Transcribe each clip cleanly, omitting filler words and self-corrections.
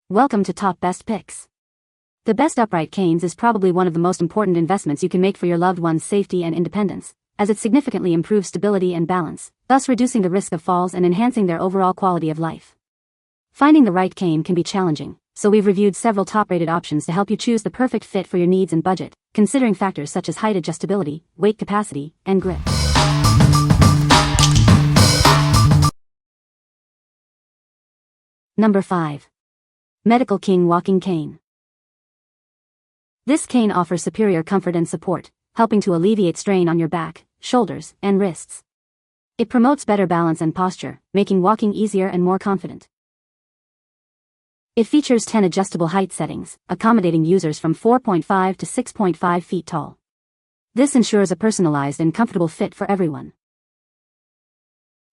Welcome to Top Best Picks. The best upright canes is probably one of the most important investments you can make for your loved one's safety and independence, as it significantly improves stability and balance, thus reducing the risk of falls and enhancing their overall quality of life. Finding the right cane can be challenging, so we've reviewed several top-rated options to help you choose the perfect fit for your needs and budget, considering factors such as height adjustability, weight capacity, and grip. Number 5. Medical King Walking Cane. This cane offers superior comfort and support, helping to alleviate strain on your back, shoulders, and wrists. It promotes better balance and posture, making walking easier and more confident. It features 10 adjustable height settings, accommodating users from 4.5 to 6.5 feet tall. This ensures a personalized and comfortable fit for everyone.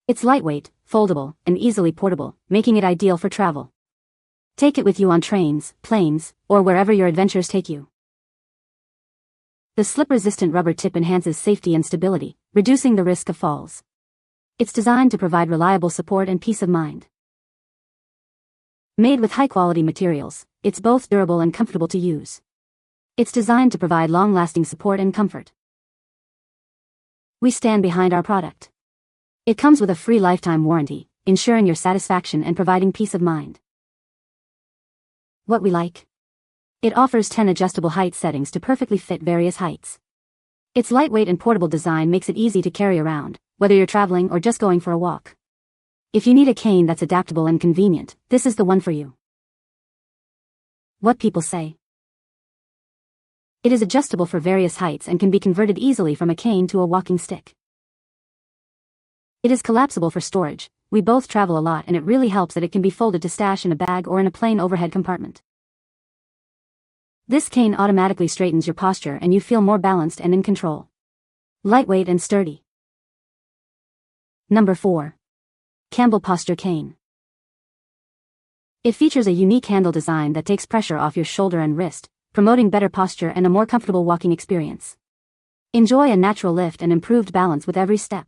It's lightweight, foldable, and easily portable, making it ideal for travel. Take it with you on trains, planes, or wherever your adventures take you. The slip-resistant rubber tip enhances safety and stability, reducing the risk of falls. It's designed to provide reliable support and peace of mind. Made with high-quality materials, it's both durable and comfortable to use. It's designed to provide long-lasting support and comfort. We stand behind our product. It comes with a free lifetime warranty, ensuring your satisfaction and providing peace of mind. What we like? It offers 10 adjustable height settings to perfectly fit various heights. Its lightweight and portable design makes it easy to carry around, whether you're traveling or just going for a walk. If you need a cane that's adaptable and convenient, this is the one for you. What people say? It is adjustable for various heights and can be converted easily from a cane to a walking stick. It is collapsible for storage. We both travel a lot and it really helps that it can be folded to stash in a bag or in a plain overhead compartment. This cane automatically straightens your posture and you feel more balanced and in control. Lightweight and sturdy. Number 4. Campbell Posture Cane. It features a unique handle design that takes pressure off your shoulder and wrist, promoting better posture and a more comfortable walking experience. Enjoy a natural lift and improved balance with every step.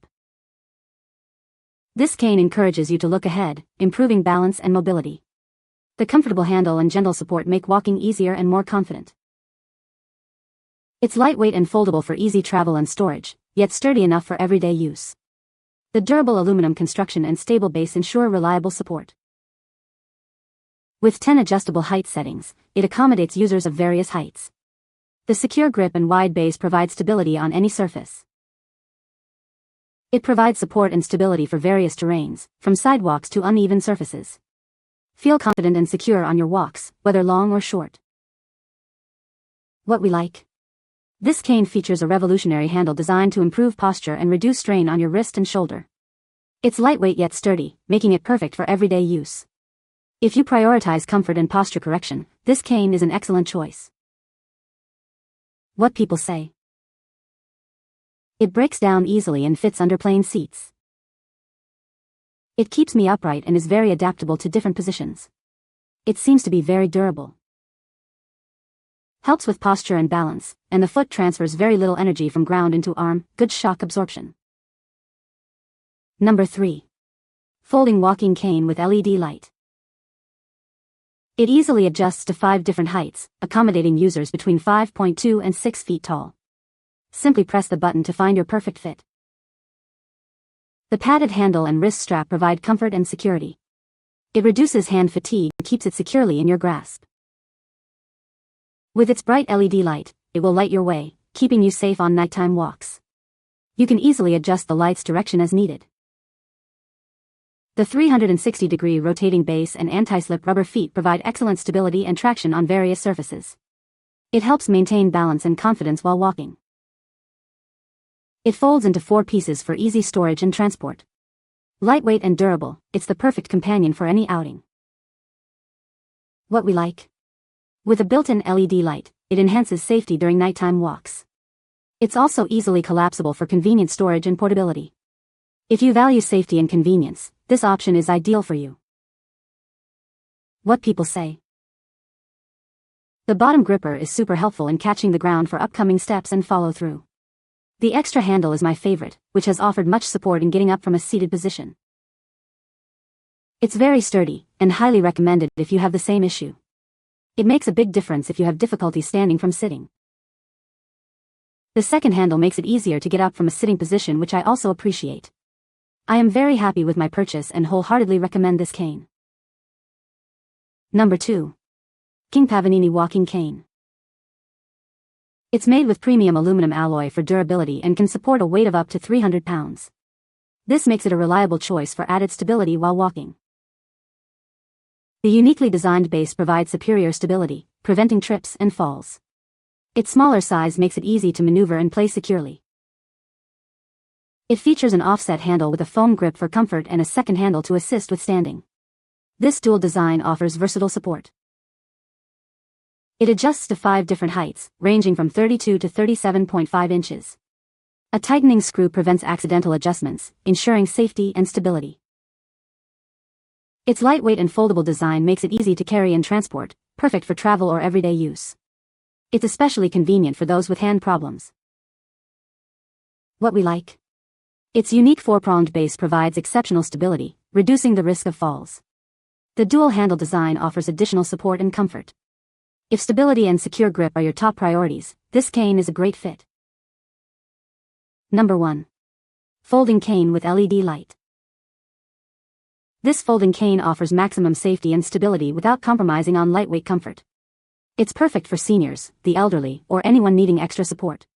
This cane encourages you to look ahead, improving balance and mobility. The comfortable handle and gentle support make walking easier and more confident. It's lightweight and foldable for easy travel and storage, yet sturdy enough for everyday use. The durable aluminum construction and stable base ensure reliable support. With 10 adjustable height settings, it accommodates users of various heights. The secure grip and wide base provide stability on any surface. It provides support and stability for various terrains, from sidewalks to uneven surfaces. Feel confident and secure on your walks, whether long or short. What we like? This cane features a revolutionary handle designed to improve posture and reduce strain on your wrist and shoulder. It's lightweight yet sturdy, making it perfect for everyday use. If you prioritize comfort and posture correction, this cane is an excellent choice. What people say? It breaks down easily and fits under plain seats. It keeps me upright and is very adaptable to different positions. It seems to be very durable. Helps with posture and balance, and the foot transfers very little energy from ground into arm, good shock absorption. Number 3. Folding Walking Cane with LED Light. It easily adjusts to 5 different heights, accommodating users between 5.2 and 6 feet tall. Simply press the button to find your perfect fit. The padded handle and wrist strap provide comfort and security. It reduces hand fatigue and keeps it securely in your grasp. With its bright LED light, it will light your way, keeping you safe on nighttime walks. You can easily adjust the light's direction as needed. The 360-degree rotating base and anti-slip rubber feet provide excellent stability and traction on various surfaces. It helps maintain balance and confidence while walking. It folds into 4 pieces for easy storage and transport. Lightweight and durable, it's the perfect companion for any outing. What we like? With a built-in LED light, it enhances safety during nighttime walks. It's also easily collapsible for convenient storage and portability. If you value safety and convenience, this option is ideal for you. What people say? The bottom gripper is super helpful in catching the ground for upcoming steps and follow-through. The extra handle is my favorite, which has offered much support in getting up from a seated position. It's very sturdy, and highly recommended if you have the same issue. It makes a big difference if you have difficulty standing from sitting. The second handle makes it easier to get up from a sitting position, which I also appreciate. I am very happy with my purchase and wholeheartedly recommend this cane. Number 2. KingPavonini Walking Cane. It's made with premium aluminum alloy for durability and can support a weight of up to 300 pounds. This makes it a reliable choice for added stability while walking. The uniquely designed base provides superior stability, preventing trips and falls. Its smaller size makes it easy to maneuver and place securely. It features an offset handle with a foam grip for comfort and a second handle to assist with standing. This dual design offers versatile support. It adjusts to 5 different heights, ranging from 32 to 37.5 inches. A tightening screw prevents accidental adjustments, ensuring safety and stability. Its lightweight and foldable design makes it easy to carry and transport, perfect for travel or everyday use. It's especially convenient for those with hand problems. What we like? Its unique 4-pronged base provides exceptional stability, reducing the risk of falls. The dual-handle design offers additional support and comfort. If stability and secure grip are your top priorities, this cane is a great fit. Number 1. Folding cane with LED light. This folding cane offers maximum safety and stability without compromising on lightweight comfort. It's perfect for seniors, the elderly, or anyone needing extra support.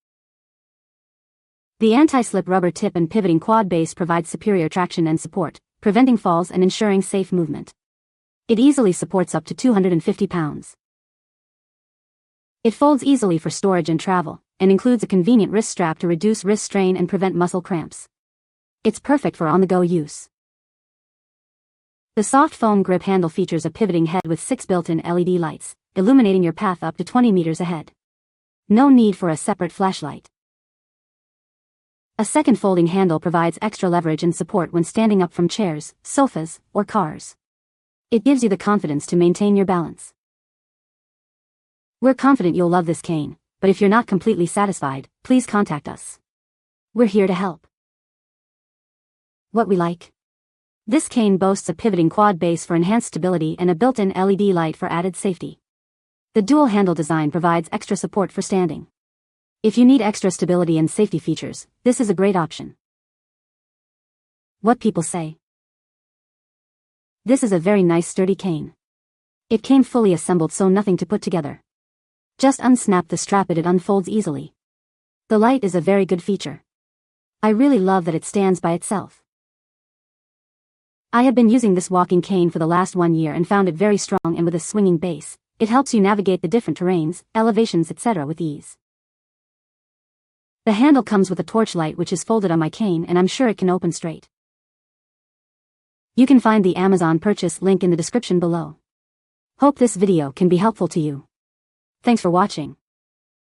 The anti-slip rubber tip and pivoting quad base provides superior traction and support, preventing falls and ensuring safe movement. It easily supports up to 250 pounds. It folds easily for storage and travel, and includes a convenient wrist strap to reduce wrist strain and prevent muscle cramps. It's perfect for on-the-go use. The soft foam grip handle features a pivoting head with 6 built-in LED lights, illuminating your path up to 20 meters ahead. No need for a separate flashlight. A second folding handle provides extra leverage and support when standing up from chairs, sofas, or cars. It gives you the confidence to maintain your balance. We're confident you'll love this cane, but if you're not completely satisfied, please contact us. We're here to help. What we like? This cane boasts a pivoting quad base for enhanced stability and a built-in LED light for added safety. The dual-handle design provides extra support for standing. If you need extra stability and safety features, this is a great option. What people say? This is a very nice sturdy cane. It came fully assembled, so nothing to put together. Just unsnap the strap and it unfolds easily. The light is a very good feature. I really love that it stands by itself. I have been using this walking cane for the last 1 year and found it very strong, and with a swinging base, it helps you navigate the different terrains, elevations, etc. with ease. The handle comes with a torch light which is folded on my cane, and I'm sure it can open straight. You can find the Amazon purchase link in the description below. Hope this video can be helpful to you. Thanks for watching.